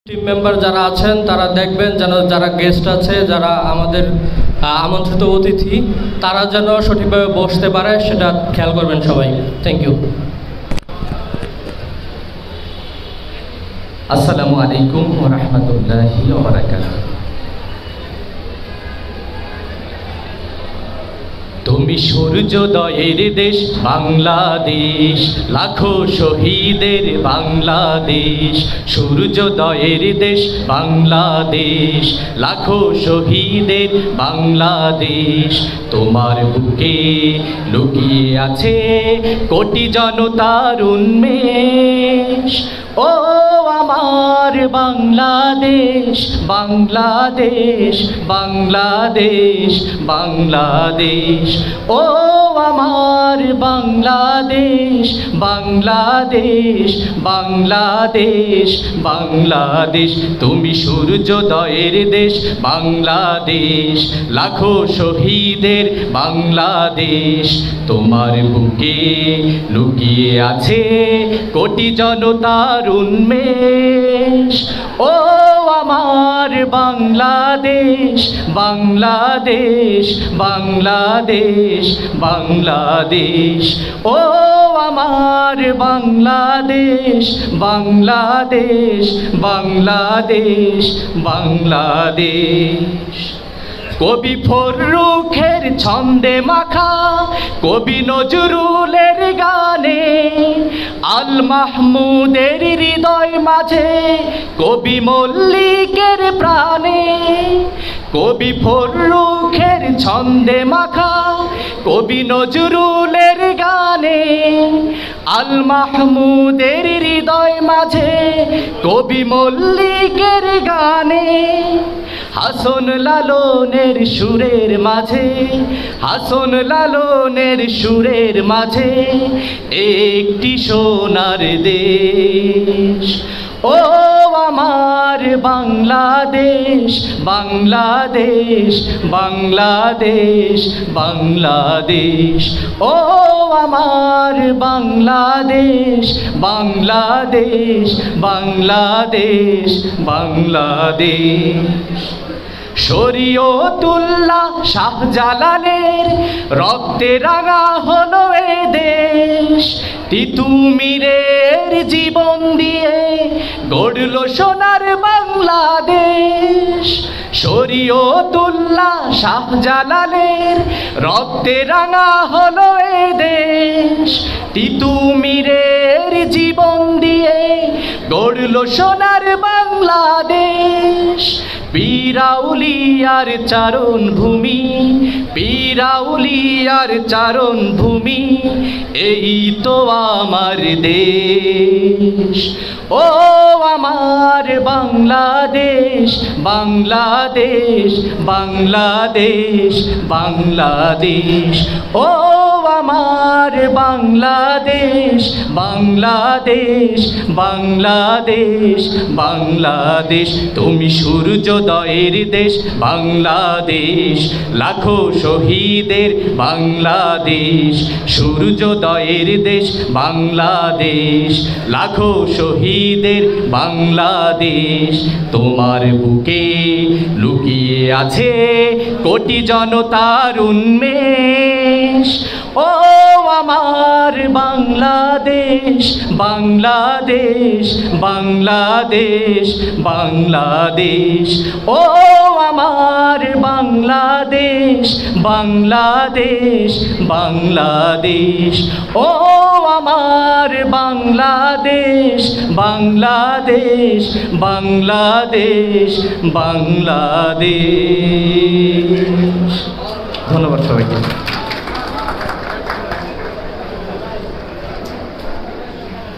Team member যারা আছেন তারা দেখবেন যেন যারা গেস্ট আছে, যারা আমাদের আমন্ত্রিত অতিথি, তারা যেন সঠিকভাবে বসতে পারে সেটা খেয়াল করবেন সবাই। Thank you. আসসালামু আলাইকুম ওয়া রাহমাতুল্লাহি ওয়া বারাকাতুহু। তুমি সূর্যোদয়ের দেশ বাংলাদেশ, লাখো শহীদের বাংলাদেশ। সূর্যোদয়ের দেশ বাংলাদেশ, লাখো শহীদের বাংলাদেশ। তোমার বুকে লুকিয়ে আছে কোটি জনতার উন্মেষ। ও আমার বাংলাদেশ, বাংলাদেশ, বাংলাদেশ, বাংলাদেশ। ও আমার বাংলাদেশ, বাংলাদেশ, বাংলাদেশ, বাংলাদেশ। তুমি সূর্যোদয়ের দেশ বাংলাদেশ, লাখো শহীদের বাংলাদেশ। তোমার বুকে লুকিয়ে আছে কোটি জনতার উন্মেষ। ও আমার বাংলাদেশ, বাংলাদেশ, বাংলাদেশ, বাংলাদেশ। ও আমার বাংলাদেশ, বাংলাদেশ, বাংলাদেশ, বাংলাদেশ। কবি ফররুখের ছন্দে মাখা, কবি নজরুলের গানে, আল মাহমুদের হৃদয় মাঝে, কবি মল্লিকের প্রাণে। কবি ফররুখের ছন্দে মাখা, কবি নজরুলের গানে, আল মাহমুদের হৃদয় মাঝে, কবি মল্লিকের গানে। হাসন লালনের সুরের মাঝে, হাসন লালনের সুরের মাঝে একটি সোনার দেশ। ও আমার বাংলাদেশ, বাংলাদেশ, বাংলাদেশ, বাংলাদেশ। ও আমার বাংলাদেশ, বাংলাদেশ, বাংলাদেশ, বাংলাদেশ। শরীয়তুল্লাহ শাহজালালের রক্তে রাঙা হলো এ দেশ। তিতুমীরের জীবন দিয়ে গড়ল সোনার বাংলাদেশ। শরীয়তুল্লাহ শাহজালালের রক্তে রাঙা হলো এ দেশ। তিতুমীরের জীবন দিয়ে গড়ল সোনার বাংলাদেশ। পীরাউলিয়ার চারণ ভূমি, পীরাউলিয়ার চারণ ভূমি, এই তো আমার দেশ। ও আমার বাংলাদেশ, বাংলাদেশ, বাংলাদেশ, বাংলাদেশ। ও আমার বাংলাদেশ, বাংলাদেশ, বাংলাদেশ, বাংলাদেশ। তুমি সূর্যোদয়ের দেশ বাংলাদেশ, লাখো শহীদের বাংলাদেশ। সূর্যোদয়ের দেশ বাংলাদেশ, লাখো শহীদের বাংলাদেশ। তোমার বুকে লুকিয়ে আছে কোটি জনতার উন্মেষ। ও আমার বাংলাদেশ, বাংলাদেশ, বাংলাদেশ, বাংলাদেশ। ও আমার বাংলাদেশ, বাংলাদেশ, বাংলাদেশ। ও আমার বাংলাদেশ, বাংলাদেশ, বাংলাদেশ, বাংলাদেশ। ধন্যবাদ সবাইকে।